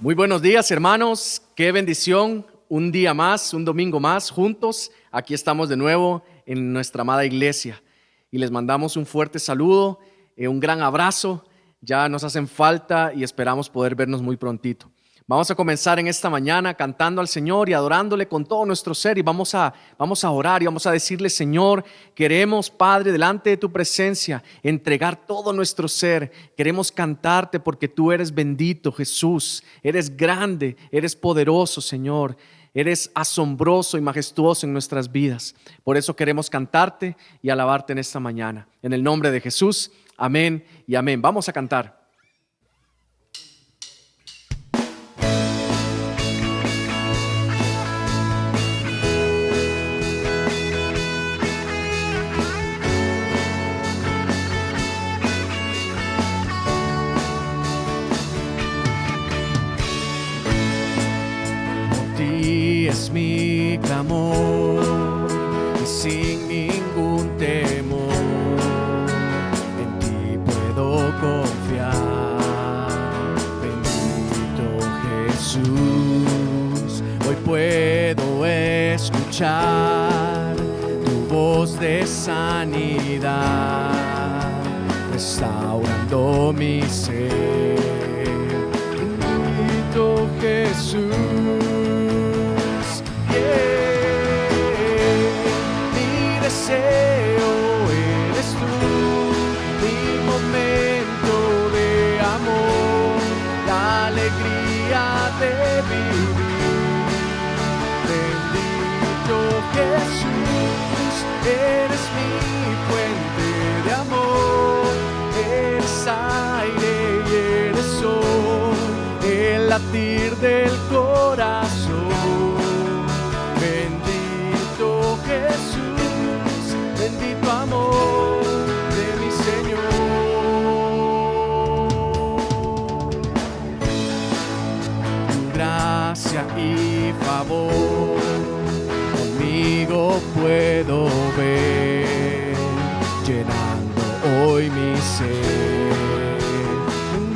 Muy buenos días, hermanos. Qué bendición. Un día más, un domingo más, juntos. Aquí estamos de nuevo en nuestra amada iglesia. Y les mandamos un fuerte saludo, un gran abrazo. Ya nos hacen falta y esperamos poder vernos muy prontito. Vamos a comenzar en esta mañana cantando al Señor y adorándole con todo nuestro ser. Y vamos a orar y vamos a decirle: Señor, queremos, Padre, delante de tu presencia, entregar todo nuestro ser. Queremos cantarte porque tú eres bendito, Jesús. Eres grande, eres poderoso, Señor. Eres asombroso y majestuoso en nuestras vidas. Por eso queremos cantarte y alabarte en esta mañana. En el nombre de Jesús, amén y amén. Vamos a cantar. Es mi clamor y sin ningún temor en ti puedo confiar. Bendito Jesús, hoy puedo escuchar tu voz de sanidad, restaurando mi ser. Bendito Jesús. Mi deseo eres tú, mi momento de amor, la alegría de vivir. Bendito Jesús, eres mi fuente de amor, eres aire y eres sol, el latir del corazón. Bendito Jesús, bendito amor de mi Señor. Tu gracia y favor conmigo puedo ver, llenando hoy mi ser.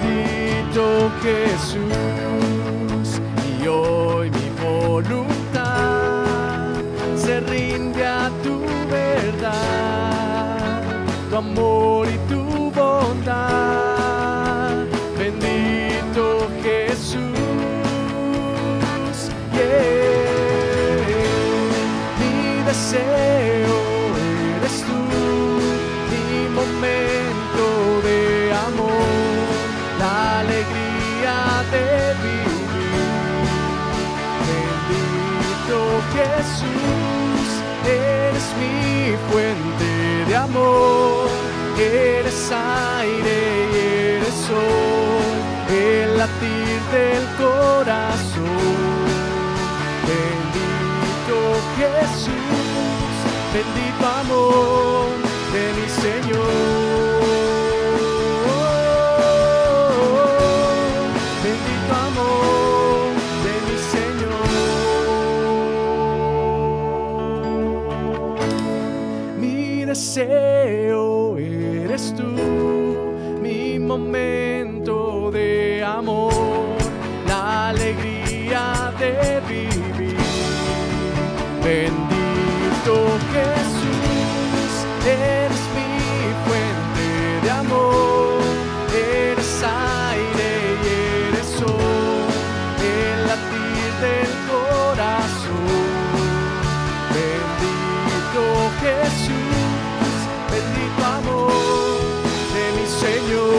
Bendito Jesús, y hoy mi voluntad se rinde a tu verdad, tu amor y tu bondad. Bendito Jesús, mi deseo eres tú, mi momento de amor, la alegría de vivir. Bendito Jesús, eres mi fuente de amor, eres aire y eres sol, el latir del corazón. Bendito Jesús, bendito amor de mi Señor. Bendito amor de mi Señor. Mi deseo eres tú, mi momento de amor, la alegría de vivir. Bendito Jesús, eres mi fuente de amor, eres aire y eres sol, el latir del corazón. Bendito Jesús, bendito amor de mi Señor.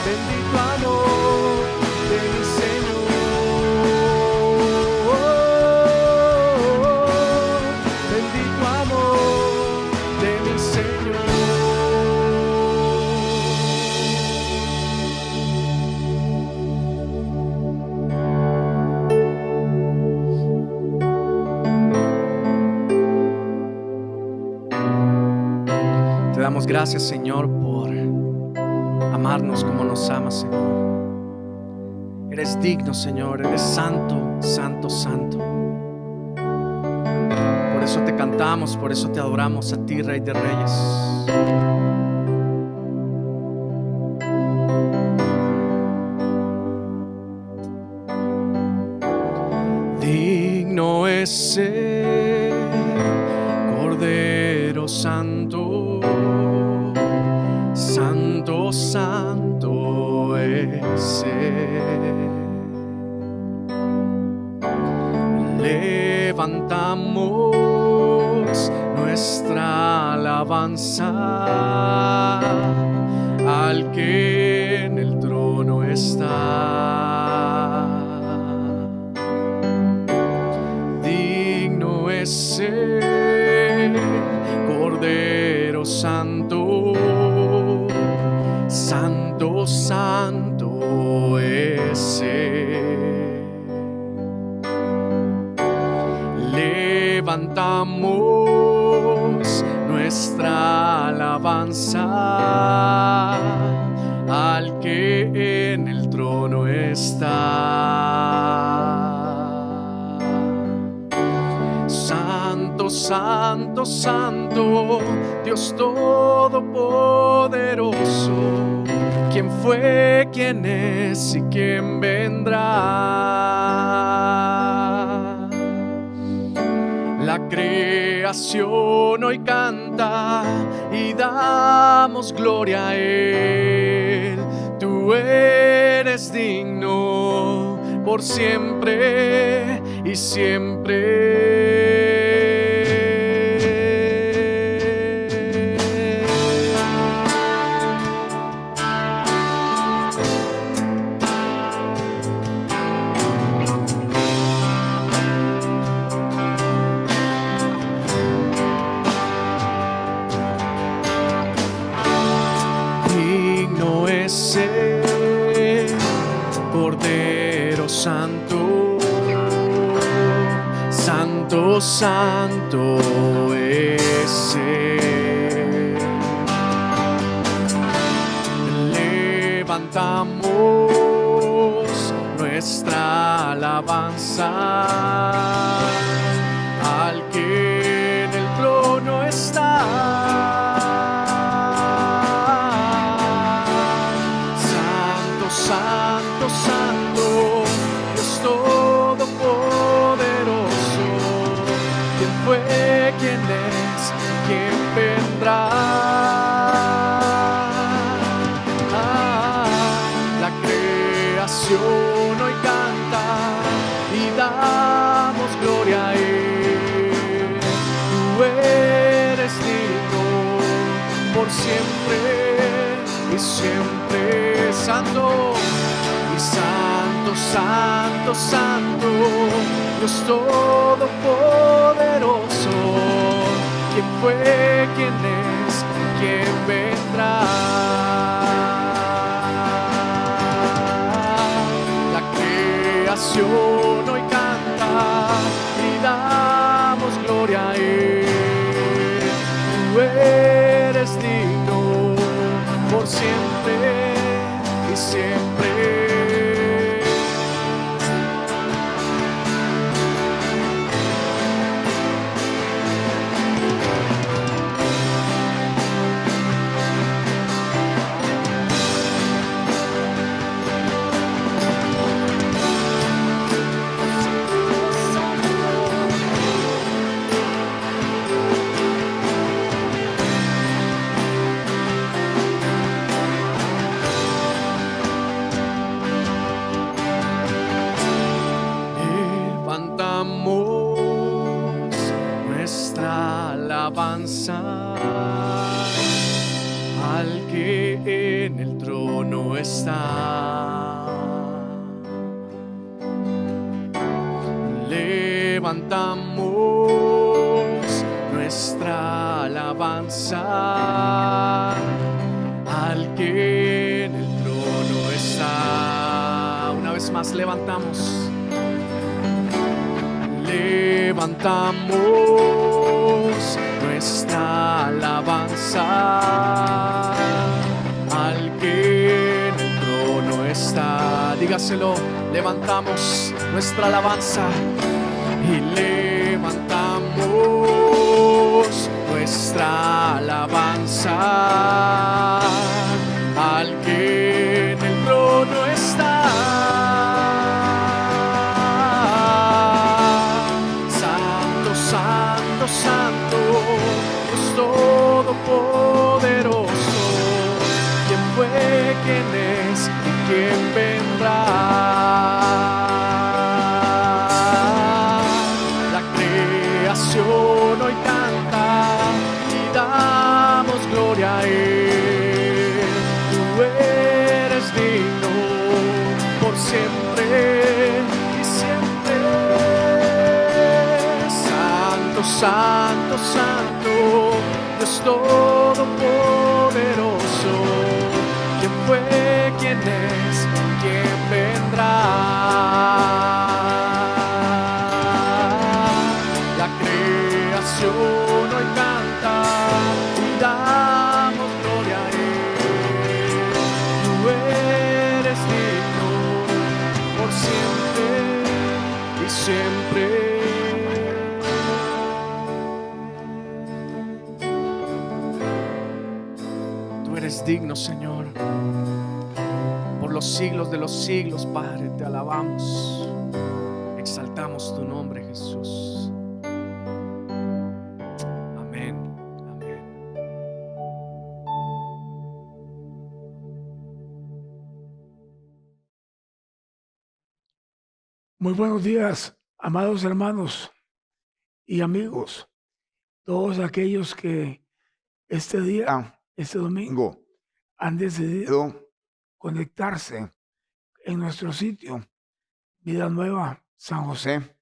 Bendito amor de mi Señor. Bendito amor de mi Señor. Te damos gracias, Señor, por amarnos como nos amas, Señor. Eres digno, Señor, eres santo, santo, santo. Por eso te cantamos, por eso te adoramos a ti, Rey de Reyes. Él, Cordero Santo, Santo, Santo es Él. Levantamos nuestra alabanza al que en el trono está. Digno es Él, Cordero Santo, Santo, Santo es Él. Levantamos nuestra alabanza al que en el trono está. Santo, Santo, Santo, Dios Todopoderoso, ¿quién fue, quién es y quién vendrá? La creación hoy canta y damos gloria a Él. Tú eres digno por siempre y siempre. Cordero Santo, Santo, Santo es Él. Levantamos nuestra alabanza al que en el trono está. Santo, Santo, Dios Todopoderoso, ¿quién fue, quién es, quién vendrá? La creación hoy canta y damos gloria a Él. Tú eres digno por siempre y siempre. Santo y Santo, Santo, Santo, Dios Todopoderoso, ¿quién fue, quién es, quién vendrá? La creación hoy canta y damos gloria a Él. Tú eres digno por siempre y siempre. Alabanza al que en el trono está. Levantamos nuestra alabanza al que en el trono está. Una vez más levantamos. Levantamos nuestra alabanza al que en el trono está. Dígaselo, levantamos nuestra alabanza y levantamos nuestra alabanza al que en el trono está. Todopoderoso, ¿quién fue, quién es y quién vendrá? La creación hoy canta y damos gloria a Él. Tú eres digno por siempre y siempre. Santo, santo, santo, Dios todopoderoso, ¿quién fue, quién es, quién vendrá? La creación hoy canta y damos gloria a Él. Tú eres digno por siempre y siempre. Eres digno, Señor, por los siglos de los siglos, Padre, te alabamos, exaltamos tu nombre, Jesús. Amén, amén. Muy buenos días, amados hermanos y amigos, todos aquellos que este día, este domingo, han decidido conectarse en nuestro sitio, Vida Nueva San José.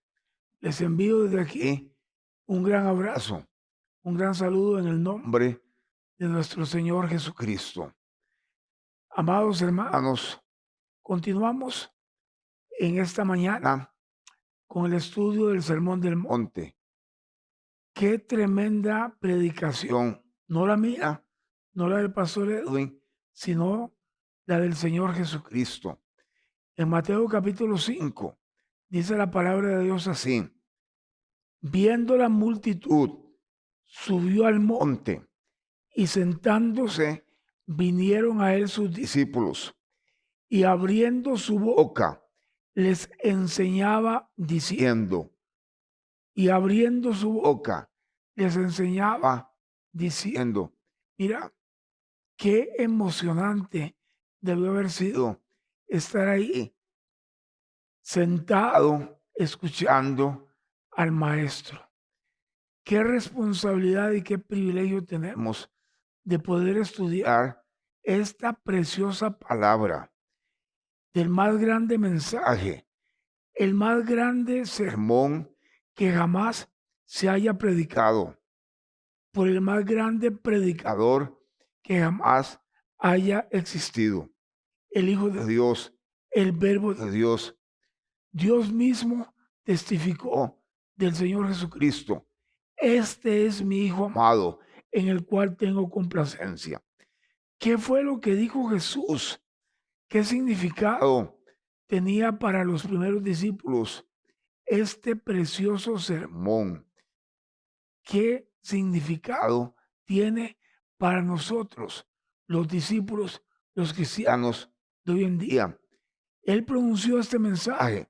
Les envío desde aquí un gran abrazo, un gran saludo en el nombre de nuestro Señor Jesucristo. Amados hermanos, continuamos en esta mañana con el estudio del Sermón del Monte. Qué tremenda predicación, no la mía, no la del pastor Edwin, sino la del Señor Jesucristo. En Mateo capítulo 5 dice la palabra de Dios así: viendo la multitud, subió al monte y sentándose vinieron a él sus discípulos y abriendo su boca les enseñaba diciendo, mira, qué emocionante debió haber sido estar ahí sentado escuchando al maestro. Qué responsabilidad y qué privilegio tenemos de poder estudiar esta preciosa palabra del más grande mensaje, el más grande sermón que jamás se haya predicado por el más grande predicador que jamás haya existido, el Hijo de Dios, el Verbo de Dios. Dios mismo testificó del Señor Jesucristo: este es mi Hijo amado, en el cual tengo complacencia. ¿Qué fue lo que dijo Jesús? ¿Qué significado tenía para los primeros discípulos este precioso sermón? ¿Qué significado tiene para nosotros, los discípulos, los cristianos de hoy en día? Él pronunció este mensaje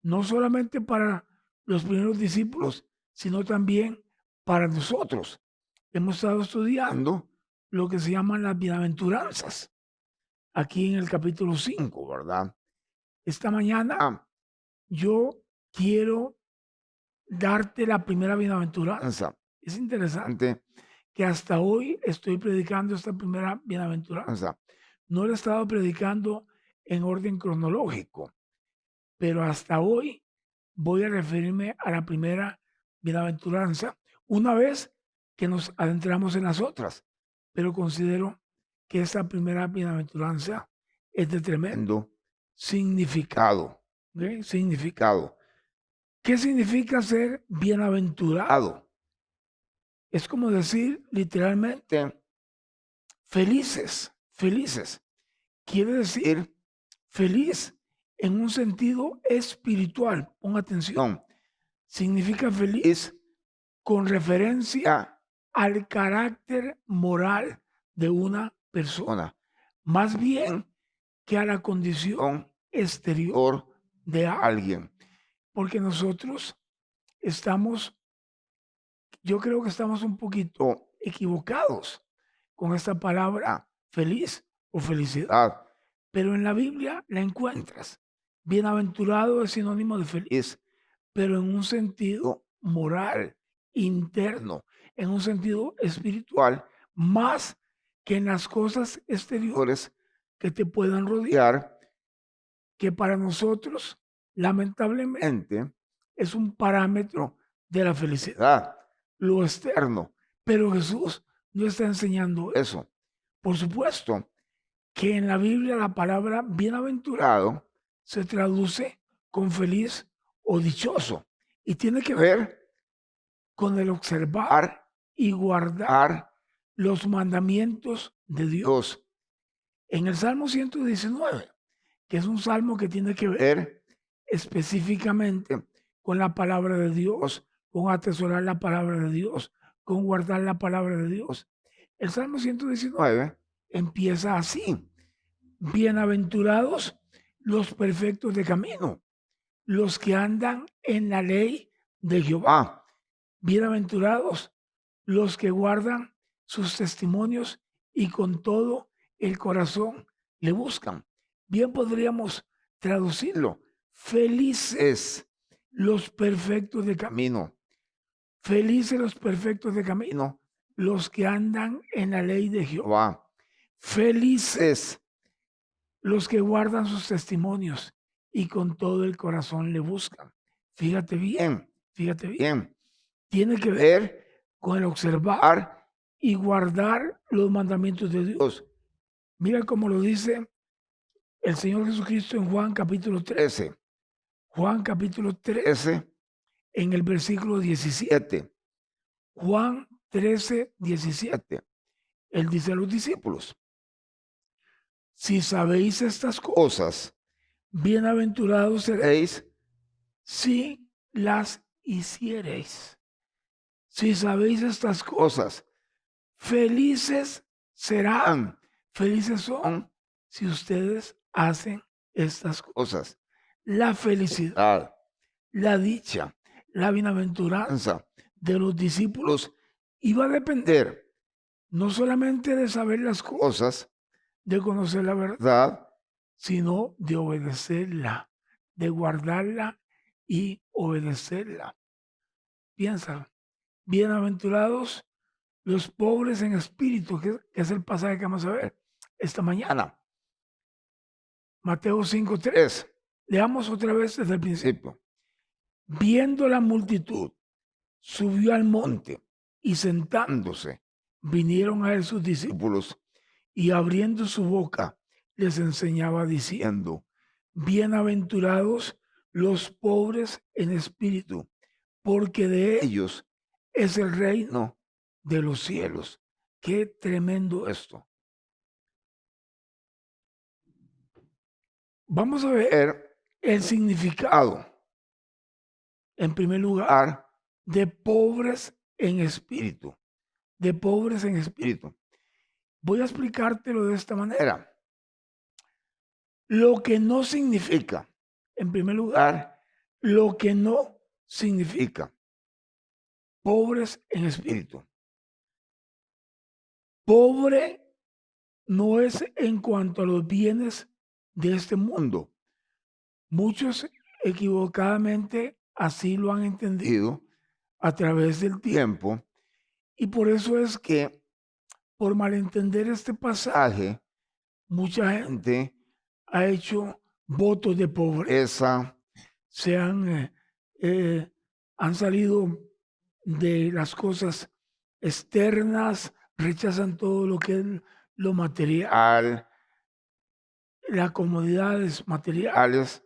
no solamente para los primeros discípulos, sino también para nosotros. Hemos estado estudiando lo que se llaman las bienaventuranzas, aquí en el capítulo 5, ¿verdad? Esta mañana yo quiero darte la primera bienaventuranza. Es interesante que hasta hoy estoy predicando esta primera bienaventuranza. No la he estado predicando en orden cronológico, pero hasta hoy voy a referirme a la primera bienaventuranza una vez que nos adentramos en las otras. Pero considero que esta primera bienaventuranza es de tremendo significado. ¿Okay? Significado. ¿Qué significa ser bienaventurado? Es como decir literalmente felices, felices. Quiere decir feliz en un sentido espiritual. Pon atención. Significa feliz con referencia al carácter moral de una persona, más bien que a la condición exterior de alguien. Porque nosotros yo creo que estamos un poquito equivocados con esta palabra feliz o felicidad. Pero en la Biblia la encuentras. Bienaventurado es sinónimo de feliz, pero en un sentido moral, interno, en un sentido espiritual, más que en las cosas exteriores que te puedan rodear, que para nosotros, lamentablemente, es un parámetro de la felicidad, lo externo. Pero Jesús no está enseñando eso. Por supuesto que en la Biblia la palabra bienaventurado se traduce con feliz o dichoso y tiene que ver con el observar y guardar los mandamientos de Dios. En el Salmo 119, que es un salmo que tiene que ver específicamente con la palabra de Dios, con atesorar la palabra de Dios, con guardar la palabra de Dios. El Salmo 119 empieza así: bienaventurados los perfectos de camino, los que andan en la ley de Jehová. Bienaventurados los que guardan sus testimonios y con todo el corazón le buscan. Bien podríamos traducirlo: felices los perfectos de camino. Felices los perfectos de camino, los que andan en la ley de Jehová. Felices los que guardan sus testimonios y con todo el corazón le buscan. Fíjate bien, fíjate bien. Tiene que ver con el observar y guardar los mandamientos de Dios. Mira cómo lo dice el Señor Jesucristo en Juan capítulo 13. Juan capítulo 13, en el versículo 17. Juan 13, 17. Él dice a los discípulos: si sabéis estas cosas, bienaventurados seréis si las hiciereis. Si sabéis estas cosas, felices serán. Felices son si ustedes hacen estas cosas. La felicidad, la dicha, la bienaventuranza de los discípulos iba a depender no solamente de saber las cosas, de conocer la verdad, sino de obedecerla, de guardarla y obedecerla. Piensa, bienaventurados los pobres en espíritu, que es el pasaje que vamos a ver esta mañana. Mateo 5:3. Leamos otra vez desde el principio. Viendo la multitud, subió al monte y sentándose, vinieron a él sus discípulos y abriendo su boca les enseñaba diciendo: bienaventurados los pobres en espíritu, porque de ellos es el reino de los cielos. Qué tremendo esto. Vamos a ver el significado, en primer lugar, de pobres en espíritu. De pobres en espíritu. Voy a explicártelo de esta manera. Lo que no significa, en primer lugar, lo que no significa pobres en espíritu. Pobre no es en cuanto a los bienes de este mundo. Muchos equivocadamente así lo han entendido a través del tiempo, y por eso es que, por malentender este pasaje, mucha gente ha hecho votos de pobreza, han salido de las cosas externas, rechazan todo lo que es lo material, las comodidades materiales,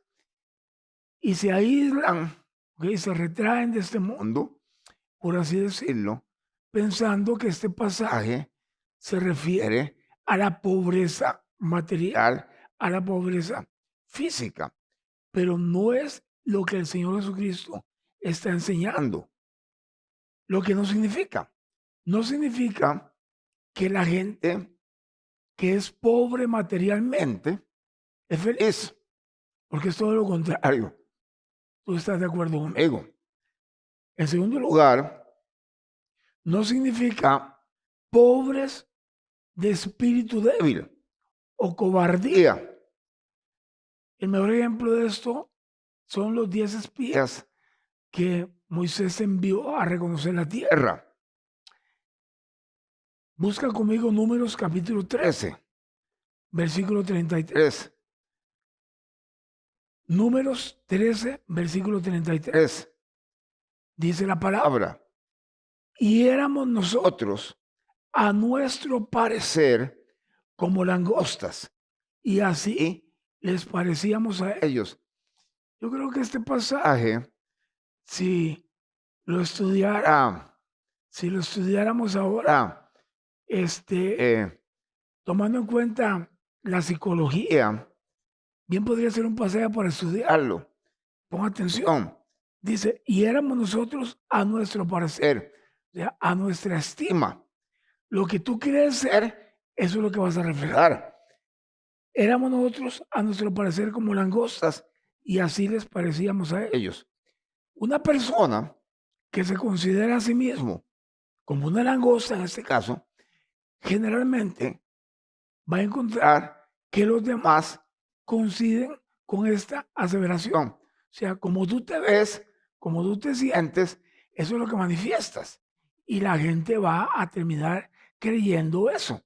y se aíslan, se retraen de este mundo, por así decirlo, pensando que este pasaje se refiere a la pobreza material, a la pobreza física, pero no es lo que el Señor Jesucristo está enseñando. Lo que no significa que la gente que es pobre materialmente es feliz, porque es todo lo contrario. ¿Tú estás de acuerdo conmigo? En segundo lugar, no significa pobres de espíritu débil o cobardía. El mejor ejemplo de esto son los 10 espías que Moisés envió a reconocer la tierra. Busca conmigo Números capítulo 13, versículo 33. Números 13, versículo 33. Dice la palabra. Y éramos nosotros, a nuestro parecer, como langostas, y así les parecíamos a ellos. Yo creo que este pasaje, si lo estudiáramos ahora, tomando en cuenta la psicología, bien podría ser un pasaje para estudiarlo. Pon atención. Dice, y éramos nosotros a nuestro parecer, o sea, a nuestra estima. Lo que tú quieres ser, eso es lo que vas a reflejar. Éramos nosotros a nuestro parecer como langostas y así les parecíamos a ellos. Una persona que se considera a sí mismo como una langosta, en este caso, generalmente va a encontrar que los demás coinciden con esta aseveración. O sea, como tú te ves, como tú te sientes, eso es lo que manifiestas. Y la gente va a terminar creyendo eso.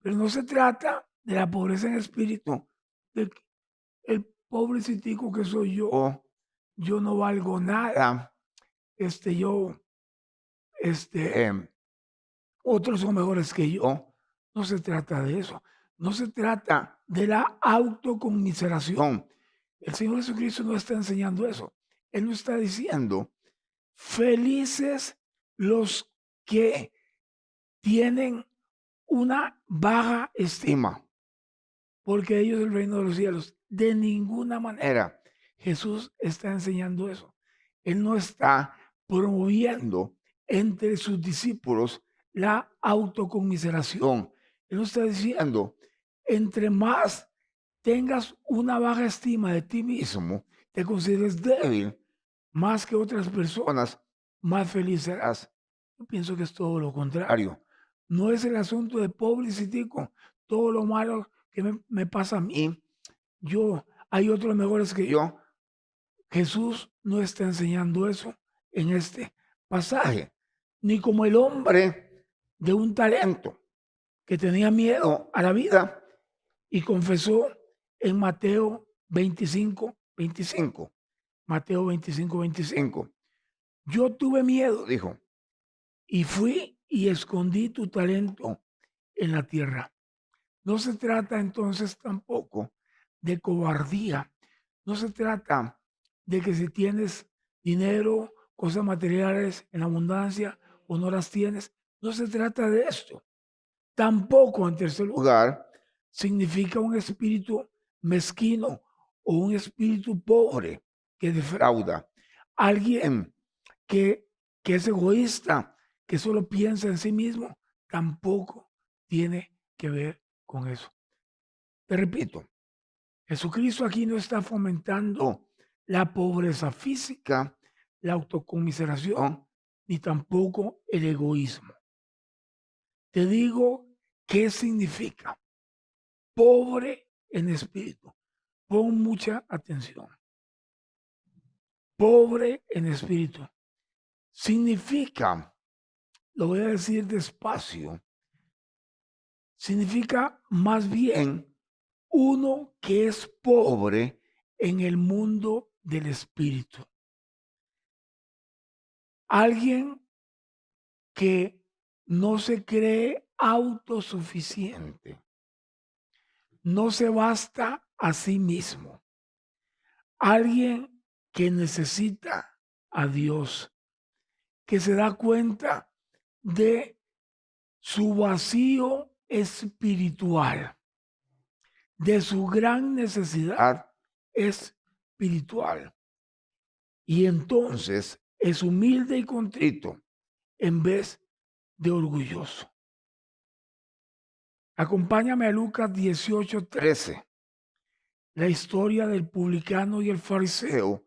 Pero no se trata de la pobreza en espíritu, de que el pobrecitico que soy yo no valgo nada, otros son mejores que yo. No se trata de eso. No se trata de la autoconmiseración. El Señor Jesucristo no está enseñando eso. Él no está diciendo, felices los que tienen una baja estima, porque ellos el reino de los cielos. De ninguna manera Jesús está enseñando eso. Él no está promoviendo entre sus discípulos la autoconmiseración. Él no está diciendo, entre más tengas una baja estima de ti mismo, te consideres débil más que otras personas, más feliz serás. Yo pienso que es todo lo contrario. No es el asunto de pobrecitico, todo lo malo que me pasa a mí. Hay otros mejores que yo. Jesús no está enseñando eso en este pasaje. Ni como el hombre de un talento que tenía miedo a la vida y confesó en Mateo 25, 25. Mateo 25, 25. Yo tuve miedo, dijo, y fui y escondí tu talento en la tierra. No se trata entonces tampoco de cobardía. No se trata de que si tienes dinero, cosas materiales en abundancia o no las tienes. No se trata de esto. Tampoco, en tercer lugar, significa un espíritu mezquino o un espíritu pobre que defrauda. Alguien que es egoísta, que solo piensa en sí mismo, tampoco tiene que ver con eso. Te repito, Jesucristo aquí no está fomentando la pobreza física, la autoconmiseración, ni tampoco el egoísmo. Te digo qué significa pobre en espíritu. Pon mucha atención. Pobre en espíritu significa, lo voy a decir despacio, significa más bien uno que es pobre en el mundo del espíritu. Alguien que no se cree autosuficiente, no se basta a sí mismo. Alguien que necesita a Dios, que se da cuenta de su vacío espiritual, de su gran necesidad espiritual. Y entonces es humilde y contrito en vez de orgulloso. Acompáñame a Lucas 18:13. La historia del publicano y el fariseo,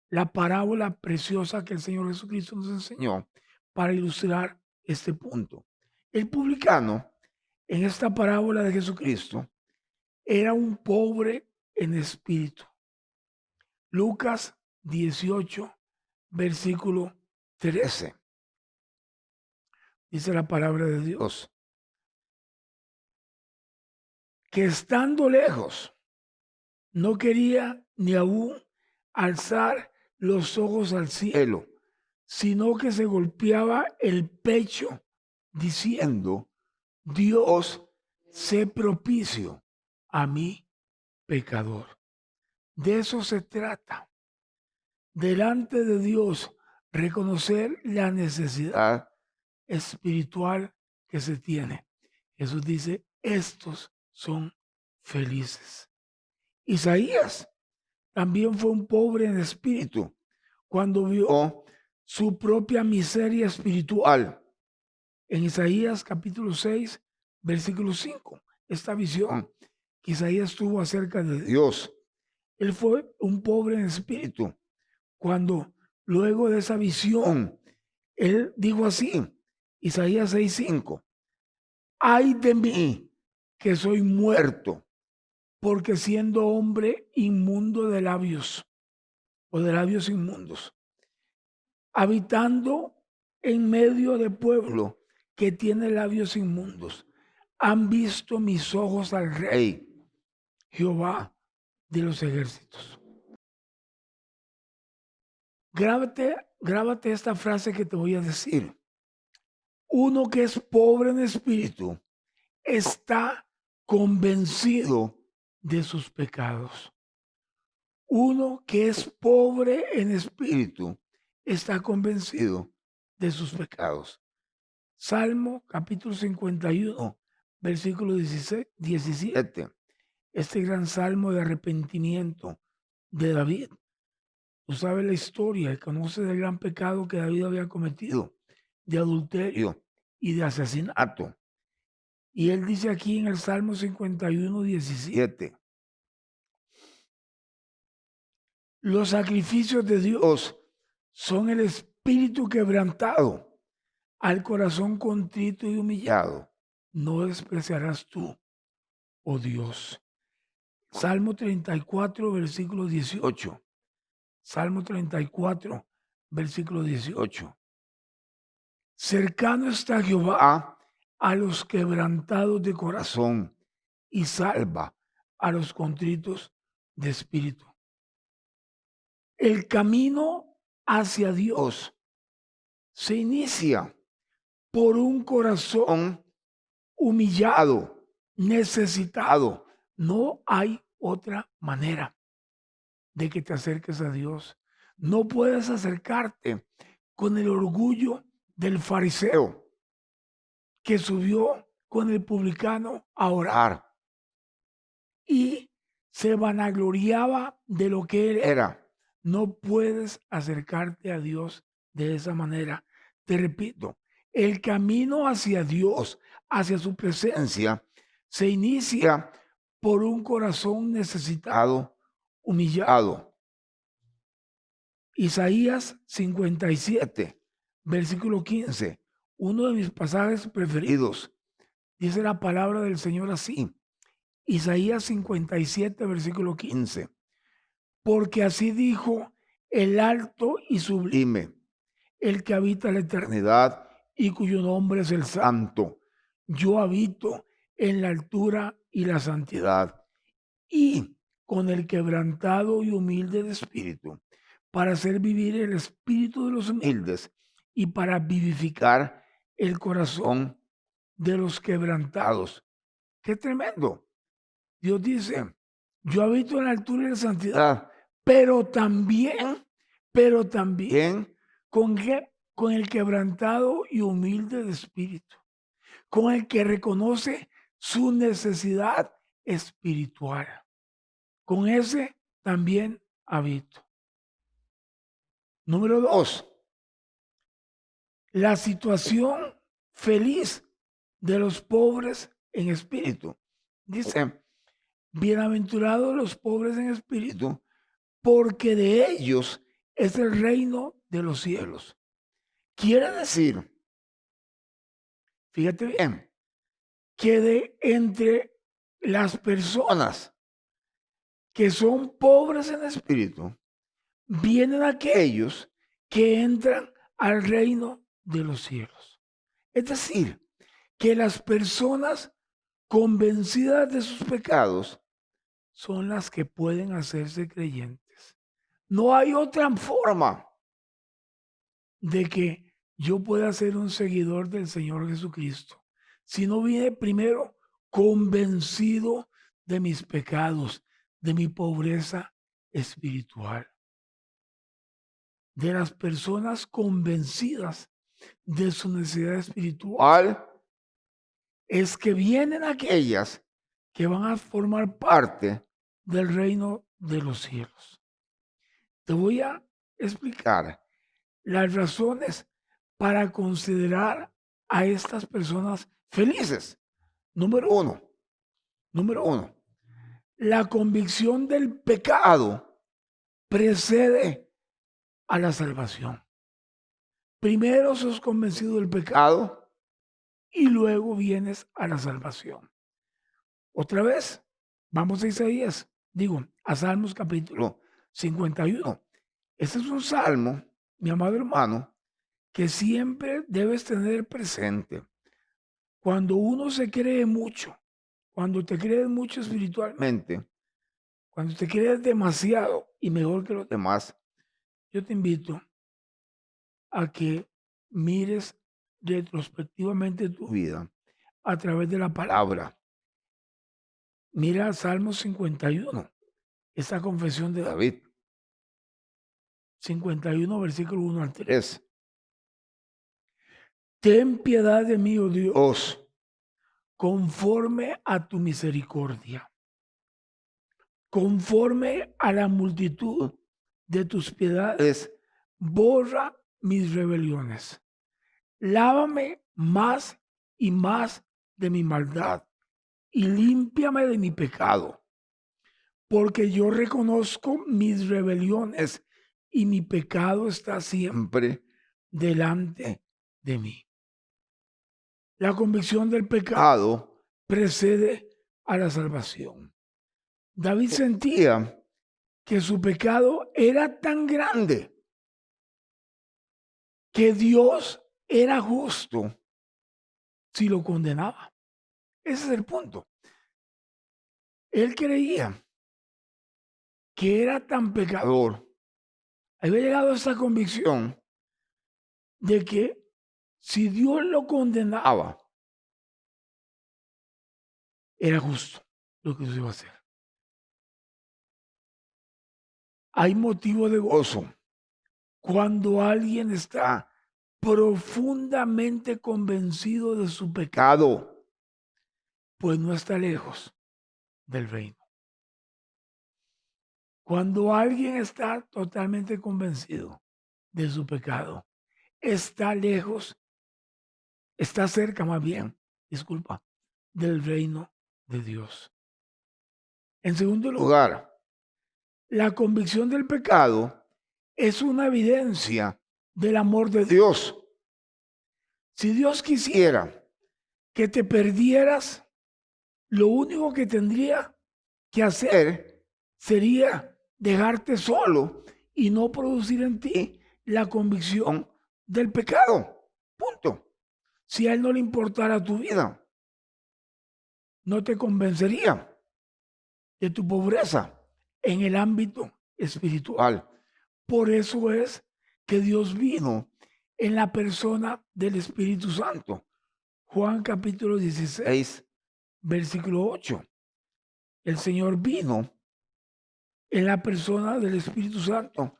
la parábola preciosa que el Señor Jesucristo nos enseñó para ilustrar este punto. El publicano, en esta parábola de Jesucristo, era un pobre en espíritu. Lucas 18, versículo 13. Dice la palabra de Dios, que estando lejos, no quería ni aún alzar los ojos al cielo, sino que se golpeaba el pecho diciendo, Dios, sé propicio a mí, pecador. De eso se trata. Delante de Dios, reconocer la necesidad espiritual que se tiene. Jesús dice, estos son felices. Isaías también fue un pobre en espíritu cuando vio su propia miseria espiritual. En Isaías capítulo 6, versículo 5, esta visión que Isaías tuvo acerca de Dios. Él fue un pobre en espíritu cuando luego de esa visión, él dijo así, Isaías 6:5, ay de mí que soy muerto, porque siendo hombre inmundo de labios, o de labios inmundos, habitando en medio de pueblo que tiene labios inmundos, han visto mis ojos al Rey, Jehová de los ejércitos. Grábate esta frase que te voy a decir. Uno que es pobre en espíritu está convencido de sus pecados. Uno que es pobre en espíritu está convencido de sus pecados. Salmo capítulo 51, versículo 17. Este gran salmo de arrepentimiento de David. Tú sabes la historia y conoces el gran pecado que David había cometido de adulterio y de asesinato. Y él dice aquí en el Salmo 51, 17. Los sacrificios de Dios son el espíritu quebrantado. Al corazón contrito y humillado no despreciarás tú, oh Dios. Salmo 34, versículo 18. Salmo 34, versículo 18. Cercano está Jehová a los quebrantados de corazón y salva a los contritos de espíritu. El camino hacia Dios se inicia por un corazón humillado, necesitado. No hay otra manera de que te acerques a Dios. No puedes acercarte con el orgullo del fariseo que subió con el publicano a orar y se vanagloriaba de lo que él era. No puedes acercarte a Dios de esa manera. Te repito, el camino hacia Dios, hacia su presencia, se inicia por un corazón necesitado, humillado. Isaías 57, versículo 15, uno de mis pasajes preferidos. Dice la palabra del Señor así. Isaías 57, versículo 15. Porque así dijo el alto y sublime, el que habita la eternidad y cuyo nombre es el Santo. Yo habito en la altura y la santidad, y con el quebrantado y humilde de espíritu, para hacer vivir el espíritu de los humildes y para vivificar el corazón de los quebrantados. ¡Qué tremendo! Dios dice, yo habito en la altura y la santidad, pero también con el quebrantado y humilde de espíritu, con el que reconoce su necesidad espiritual. Con ese también habito. Número 2, la situación feliz de los pobres en espíritu. Dice, bienaventurados los pobres en espíritu, porque de ellos es el reino de los cielos. Quiere decir fíjate bien, que de entre las personas que son pobres en espíritu, vienen aquellos que entran al reino de los cielos. Es decir, que las personas convencidas de sus pecados son las que pueden hacerse creyentes. No hay otra forma de que yo pueda ser un seguidor del Señor Jesucristo si no viene primero convencido de mis pecados, de mi pobreza espiritual. De las personas convencidas de su necesidad espiritual es que vienen aquellas que van a formar parte del reino de los cielos. Te voy a explicar las razones para considerar a estas personas felices. Número uno, la convicción del pecado precede a la salvación. Primero sos convencido del pecado y luego vienes a la salvación. Otra vez, vamos a Isaías, a Salmos capítulo 51. Este es un salmo, mi amado hermano, que siempre debes tener presente. Cuando uno se cree mucho, cuando te crees mucho espiritualmente, cuando te crees demasiado y mejor que los demás, yo te invito a que mires retrospectivamente tu vida a través de la palabra. Mira Salmo 51, esa confesión de David. 51, versículo 1 al 3. Ten piedad de mí, oh Dios, conforme a tu misericordia, conforme a la multitud de tus piedades, borra mis rebeliones. Lávame más y más de mi maldad y límpiame de mi pecado, porque yo reconozco mis rebeliones y mi pecado está siempre delante de mí. La convicción del pecado precede a la salvación. David sentía que su pecado era tan grande que Dios era justo si lo condenaba. Ese es el punto. Él creía que era tan pecador. Había llegado a esa convicción de que si Dios lo condenaba, era justo lo que se iba a hacer. Hay motivo de gozo cuando alguien está profundamente convencido de su pecado, pues no está lejos del reino. Cuando alguien está totalmente convencido de su pecado, está lejos, está cerca más bien, del reino de Dios. En segundo lugar, la convicción del pecado es una evidencia del amor de Dios. Si Dios quisiera que te perdieras, lo único que tendría que hacer sería dejarte solo y no producir en ti la convicción del pecado. Punto. Si a Él no le importara tu vida, no te convencería de tu pobreza en el ámbito espiritual. Por eso es que Dios vino en la persona del Espíritu Santo. Juan capítulo 16, versículo 8. El Señor vino en la persona del Espíritu Santo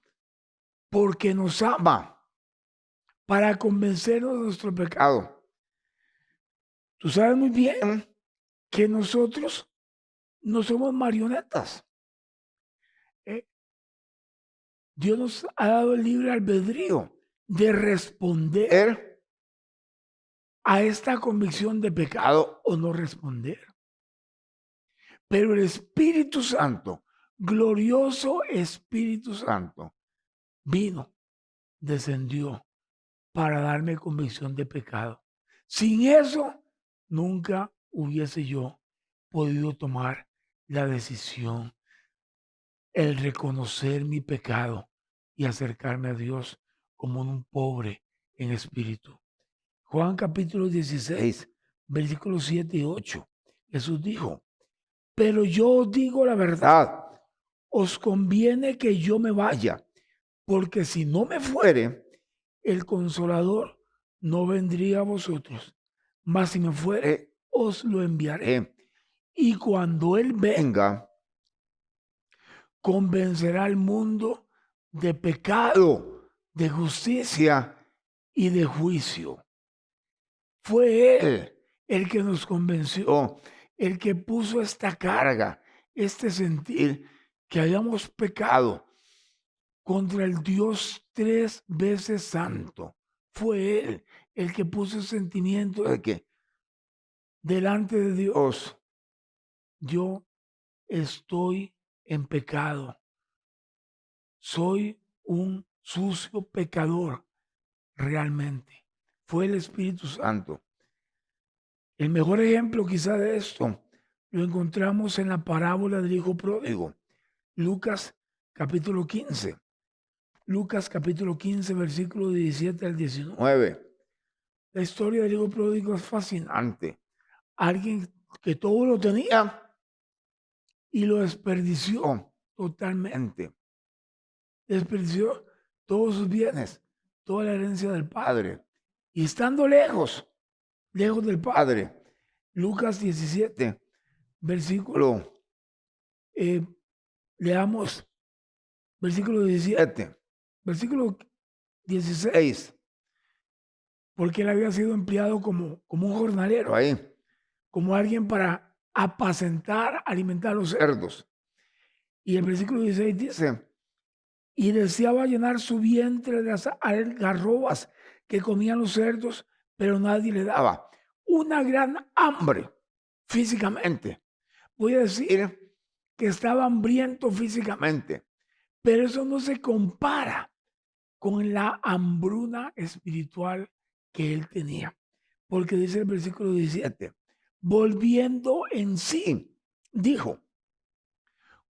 porque nos ama para convencernos de nuestro pecado. Tú sabes muy bien que nosotros no somos marionetas. Dios nos ha dado el libre albedrío de responder a esta convicción de pecado o no responder. Pero el Espíritu Santo, glorioso Espíritu Santo, vino, descendió para darme convicción de pecado. Sin eso, nunca hubiese yo podido tomar la decisión, el reconocer mi pecado y acercarme a Dios como un pobre en espíritu. Juan capítulo 16, versículos 7 y 8. Jesús dijo, pero yo os digo la verdad, os conviene que yo me vaya, porque si no me fuere, el Consolador no vendría a vosotros, mas si me fuere, os lo enviaré. Y cuando Él venga, convencerá al mundo de pecado, de justicia y de juicio. Fue Él el que nos convenció, el que puso esta carga, este sentir que hayamos pecado contra el Dios 3 veces santo. Fue Él el que puso el sentimiento de que delante de Dios yo estoy en pecado. Soy un sucio pecador realmente. Fue el Espíritu Santo. El mejor ejemplo quizá de esto lo encontramos en la parábola del hijo pródigo. Lucas capítulo 15. Lucas capítulo 15, versículo 17 al 19. La historia del hijo pródigo es fascinante. Alguien que todo lo tenía y lo desperdició totalmente. Desperdició todos sus bienes, toda la herencia del padre. Y estando lejos del padre. Lucas 17, versículo, leamos, versículo 17, versículo 16, porque él había sido empleado como un jornalero, como alguien para apacentar, alimentar a los cerdos. Y el versículo 16 dice, y deseaba llenar su vientre de las algarrobas que comían los cerdos, pero nadie le daba. Una gran hambre físicamente. Voy a decir que estaba hambriento físicamente, pero eso no se compara con la hambruna espiritual que él tenía. Porque dice el versículo 17, volviendo en sí, dijo,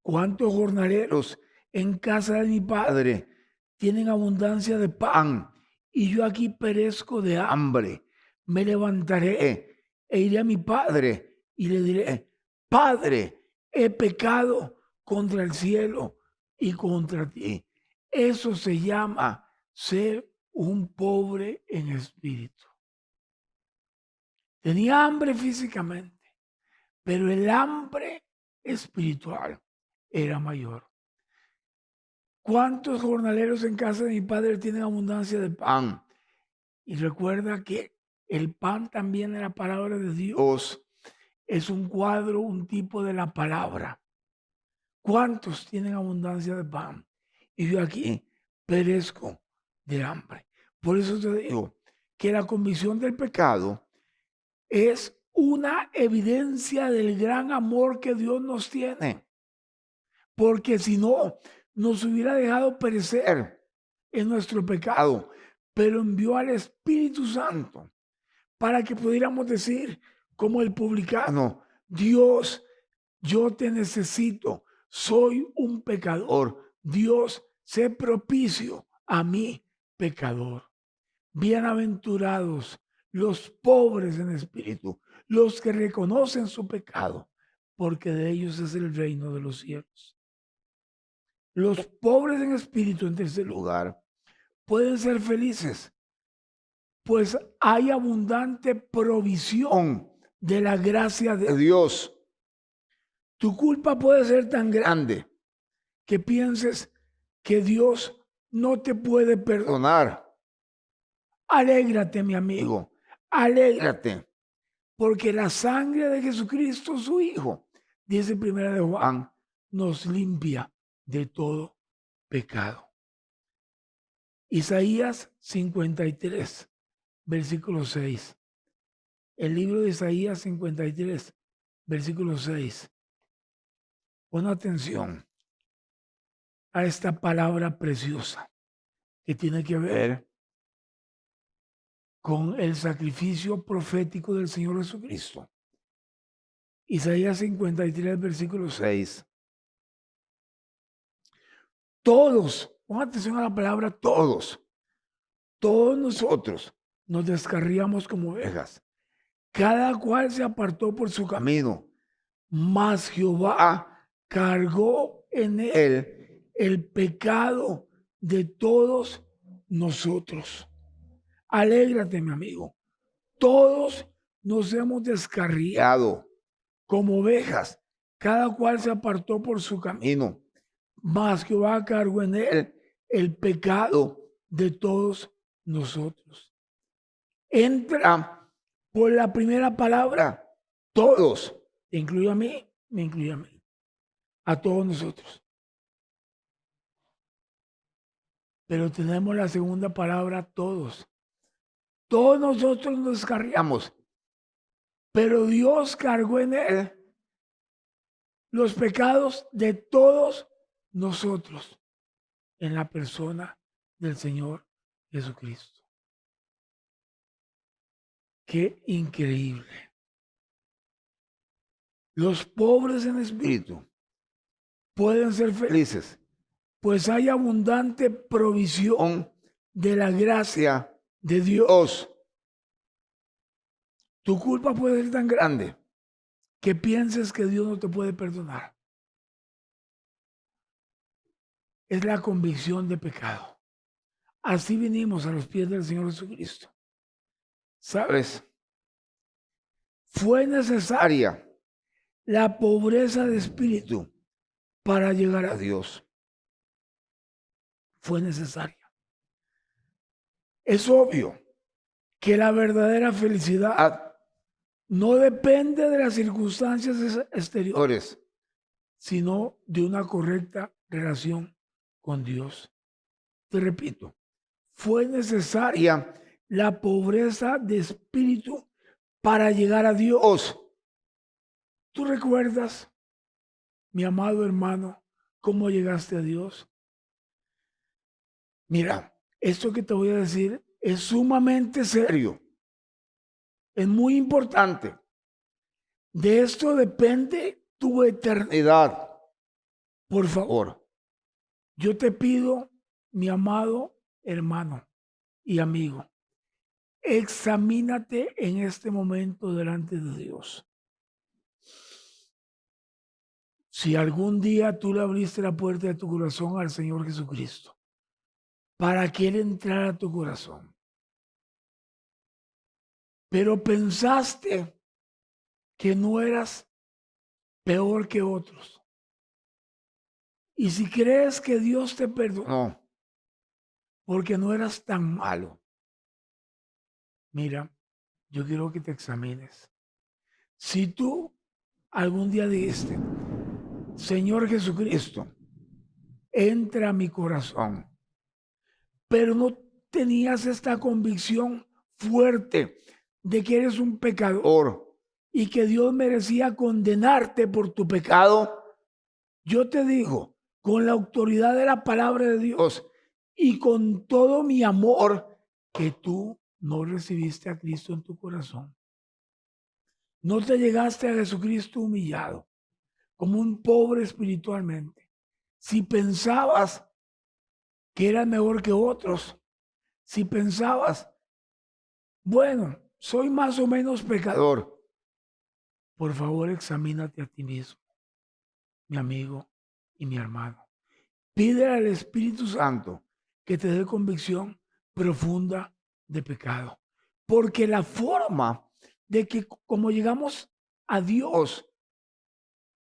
¿cuántos jornaleros en casa de mi padre tienen abundancia de pan y yo aquí perezco de hambre? Me levantaré e iré a mi padre y le diré, Padre, he pecado contra el cielo y contra ti. Eso se llama ser un pobre en espíritu. Tenía hambre físicamente, pero el hambre espiritual era mayor. ¿Cuántos jornaleros en casa de mi padre tienen abundancia de pan? Y recuerda que el pan también es la palabra de Dios. Es un cuadro, un tipo de la palabra. ¿Cuántos tienen abundancia de pan? Y yo aquí perezco de hambre. Por eso te digo que la convicción del pecado es una evidencia del gran amor que Dios nos tiene. Porque si no, nos hubiera dejado perecer en nuestro pecado, pero envió al Espíritu Santo para que pudiéramos decir, como el publicano, Dios, yo te necesito, soy un pecador. Dios, sé propicio a mí, pecador. Bienaventurados los pobres en espíritu, los que reconocen su pecado, porque de ellos es el reino de los cielos. Los pobres en espíritu, en tercer lugar, pueden ser felices, pues hay abundante provisión de la gracia de Dios. Tu culpa puede ser tan grande que pienses que Dios no te puede perdonar. Alégrate, mi amigo, alégrate, porque la sangre de Jesucristo, su Hijo, dice primera de Juan, nos limpia de todo pecado. Isaías 53, versículo 6. El libro de Isaías 53, versículo 6. Pon atención a esta palabra preciosa que tiene que ver con el sacrificio profético del Señor Jesucristo. Isaías 53, versículo 6. Todos, pon atención a la palabra todos nosotros nos descarriamos como ovejas. Cada cual se apartó por su camino, mas Jehová cargó en él el pecado de todos nosotros. Alégrate, mi amigo. Todos nos hemos descarriado como ovejas. Cada cual se apartó por su camino, mas Jehová cargó en él el pecado de todos nosotros. Entra por la primera palabra, todos, te incluye a mí, me incluye a mí, a todos nosotros. Pero tenemos la segunda palabra, todos. Todos nosotros nos descarriamos, pero Dios cargó en él los pecados de todos nosotros en la persona del Señor Jesucristo. Qué increíble. Los pobres en espíritu pueden ser felices, pues hay abundante provisión de la gracia de Dios. Tu culpa puede ser tan grande que pienses que Dios no te puede perdonar. Es la convicción de pecado. Así vinimos a los pies del Señor Jesucristo. ¿Sabes? Fue necesaria la pobreza de espíritu para llegar a Dios. Fue necesaria. Es obvio que la verdadera felicidad no depende de las circunstancias exteriores, sino de una correcta relación con Dios. Te repito, fue necesaria la pobreza de espíritu para llegar a Dios. ¿Tú recuerdas, mi amado hermano, cómo llegaste a Dios? Mira, esto que te voy a decir es sumamente serio. Es muy importante. De esto depende tu eternidad. Por favor, yo te pido, mi amado hermano y amigo, examínate en este momento delante de Dios. Si algún día tú le abriste la puerta de tu corazón al Señor Jesucristo, para que Él entrara a tu corazón, pero pensaste que no eras peor que otros, y si crees que Dios te perdonó porque no eras tan malo, mira, yo quiero que te examines. Si tú algún día dijiste, Señor Jesucristo, entra a mi corazón, pero no tenías esta convicción fuerte de que eres un pecador y que Dios merecía condenarte por tu pecado, yo te digo, con la autoridad de la palabra de Dios y con todo mi amor, que tú no recibiste a Cristo en tu corazón. No te llegaste a Jesucristo humillado, como un pobre espiritualmente. Si pensabas que eras mejor que otros, si pensabas, bueno, soy más o menos pecador, por favor examínate a ti mismo, mi amigo y mi hermano. Pide al Espíritu Santo que te dé convicción profunda de pecado. Porque la forma de que como llegamos a Dios,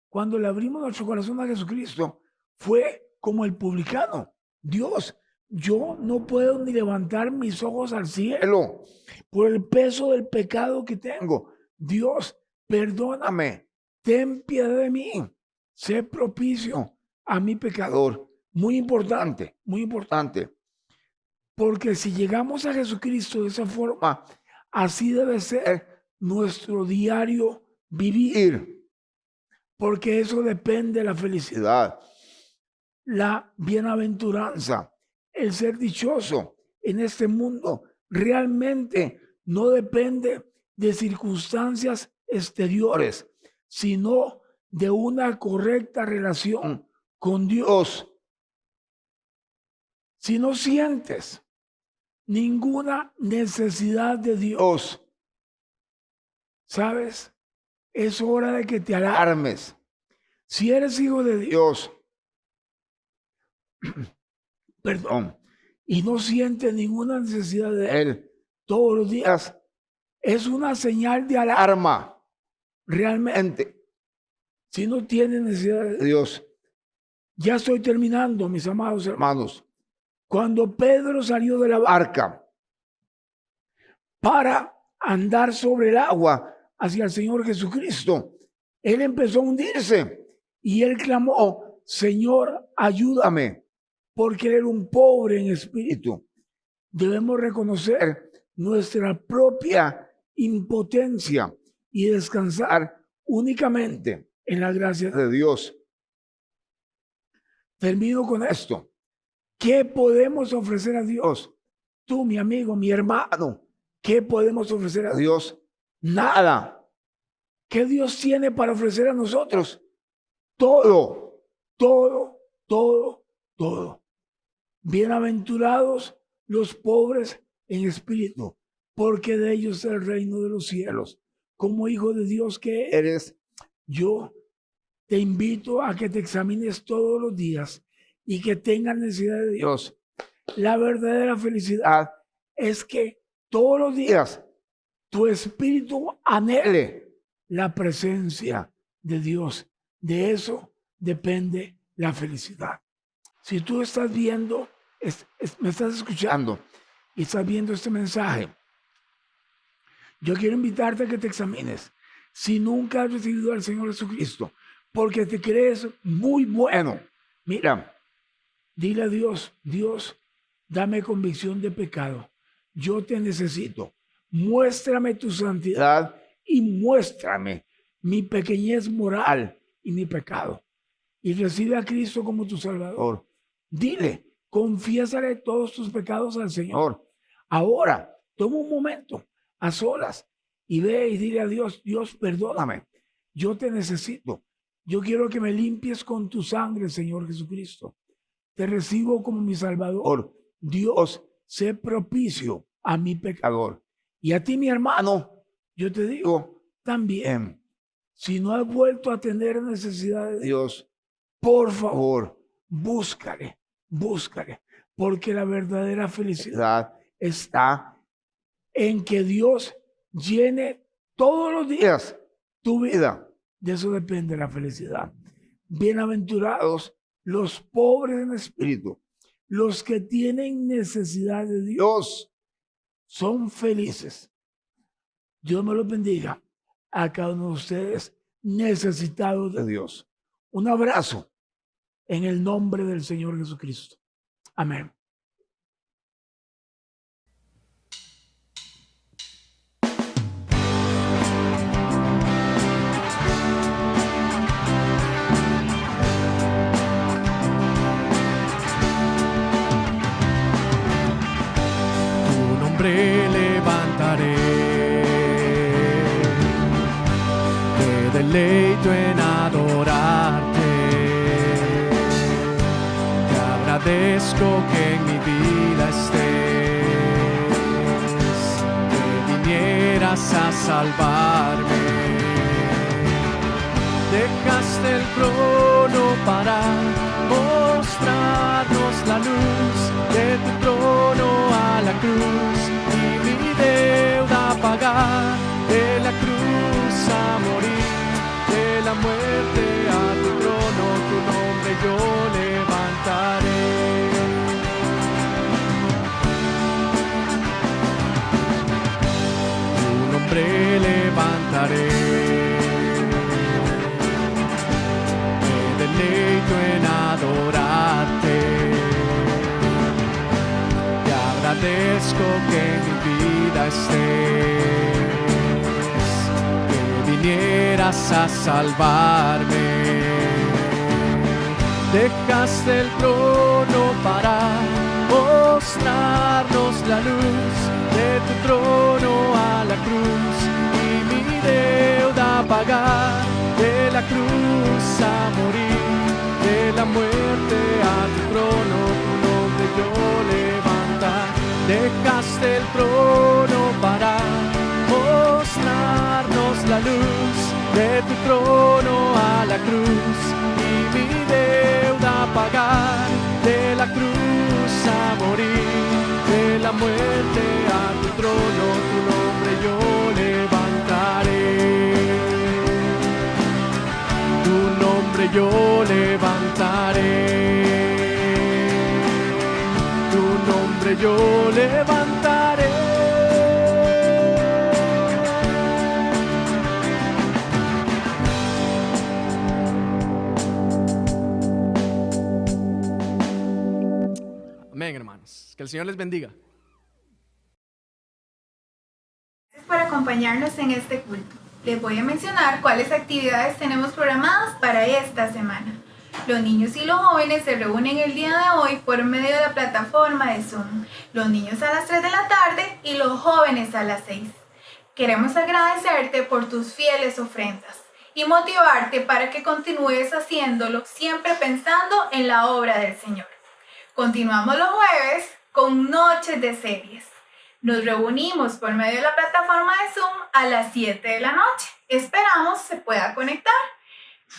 cuando le abrimos nuestro corazón a Jesucristo, fue como el publicano. Dios, yo no puedo ni levantar mis ojos al cielo por el peso del pecado que tengo. Dios, perdóname, ten piedad de mí, sé propicio a mi pecador. Muy importante, muy importante. Porque si llegamos a Jesucristo de esa forma, así debe ser nuestro diario vivir. Porque eso depende de la felicidad, la bienaventuranza, el ser dichoso en este mundo. Realmente no depende de circunstancias exteriores, sino de una correcta relación con Dios. Si no sientes ninguna necesidad de Dios, ¿sabes? Es hora de que te alarmes. Si eres hijo de Dios, perdón, y no sientes ninguna necesidad de Él todos los días, es una señal de alarma. Realmente, si no tienes necesidad de Dios. Ya estoy terminando, mis amados hermanos. Cuando Pedro salió de la barca para andar sobre el agua hacia el Señor Jesucristo, él empezó a hundirse y él clamó: Señor, ayúdame, porque él era un pobre en espíritu. Debemos reconocer nuestra propia impotencia y descansar únicamente en la gracia de Dios. Termino con esto. ¿Qué podemos ofrecer a Dios? Tú, mi amigo, mi hermano, ¿qué podemos ofrecer a Dios? Nada. ¿Qué Dios tiene para ofrecer a nosotros? Todo, todo, todo, todo. Bienaventurados los pobres en espíritu, porque de ellos es el reino de los cielos. Como hijo de Dios que eres, yo te invito a que te examines todos los días y que tengas necesidad de Dios. La verdadera felicidad es que todos los días tu espíritu anhele la presencia de Dios. De eso depende la felicidad. Si tú estás viendo, me estás escuchando y estás viendo este mensaje, yo quiero invitarte a que te examines. Si nunca has recibido al Señor Jesucristo, porque te crees muy bueno, mira, dile a Dios: Dios, dame convicción de pecado. Yo te necesito. Muéstrame tu santidad y muéstrame mi pequeñez moral y mi pecado. Y recibe a Cristo como tu Salvador. Dile, confiésale todos tus pecados al Señor. Ahora, toma un momento a solas y ve y dile a Dios: Dios, perdóname. Yo te necesito. Yo quiero que me limpies con tu sangre, Señor Jesucristo. Te recibo como mi Salvador. Dios, sé propicio a mi pecador. Y a ti, mi hermano, yo te digo también, si no has vuelto a tener necesidad de Dios, por favor, búscale, porque la verdadera felicidad está en que Dios llene todos los días tu vida. De eso depende la felicidad. Bienaventurados los pobres en espíritu, los que tienen necesidad de Dios, son felices. Dios me los bendiga a cada uno de ustedes necesitados de Dios. Un abrazo en el nombre del Señor Jesucristo. Amén. Levantaré, te deleito en adorarte, te agradezco que en mi vida estés, que vinieras a salvarme, dejaste el trono para mostrarnos la luz, de tu trono a la cruz, y mi deuda pagar, de la cruz a morir, de la muerte a tu trono, tu nombre yo levantaré. Tu nombre levantaré, me deleito en adorarte. Agradezco que en mi vida estés, que vinieras a salvarme. Dejaste el trono para mostrarnos la luz, de tu trono a la cruz y mi deuda pagar, de la cruz a morir, de la muerte a tu trono, tu nombre yo levantar. Dejaste el trono para mostrarnos la luz, de tu trono a la cruz y mi deuda pagar, de la cruz a morir, de la muerte a tu trono, tu nombre yo levantaré, tu nombre yo levantaré, tu nombre yo levantaré. Amén, hermanos. Que el Señor les bendiga. Gracias por acompañarnos en este culto. Les voy a mencionar cuáles actividades tenemos programadas para esta semana. Los niños y los jóvenes se reúnen el día de hoy por medio de la plataforma de Zoom. Los niños a las 3 de la tarde y los jóvenes a las 6. Queremos agradecerte por tus fieles ofrendas y motivarte para que continúes haciéndolo, siempre pensando en la obra del Señor. Continuamos los jueves con noches de series. Nos reunimos por medio de la plataforma de Zoom a las 7 de la noche. Esperamos se pueda conectar.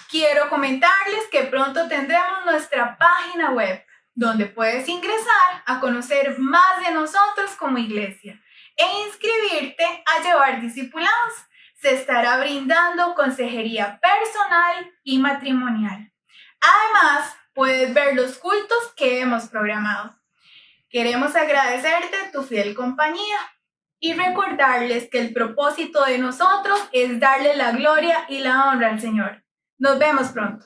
Quiero comentarles que pronto tendremos nuestra página web, donde puedes ingresar a conocer más de nosotros como iglesia e inscribirte a llevar discipulados. Se estará brindando consejería personal y matrimonial. Además, puedes ver los cultos que hemos programado. Queremos agradecerte tu fiel compañía y recordarles que el propósito de nosotros es darle la gloria y la honra al Señor. Nos vemos pronto.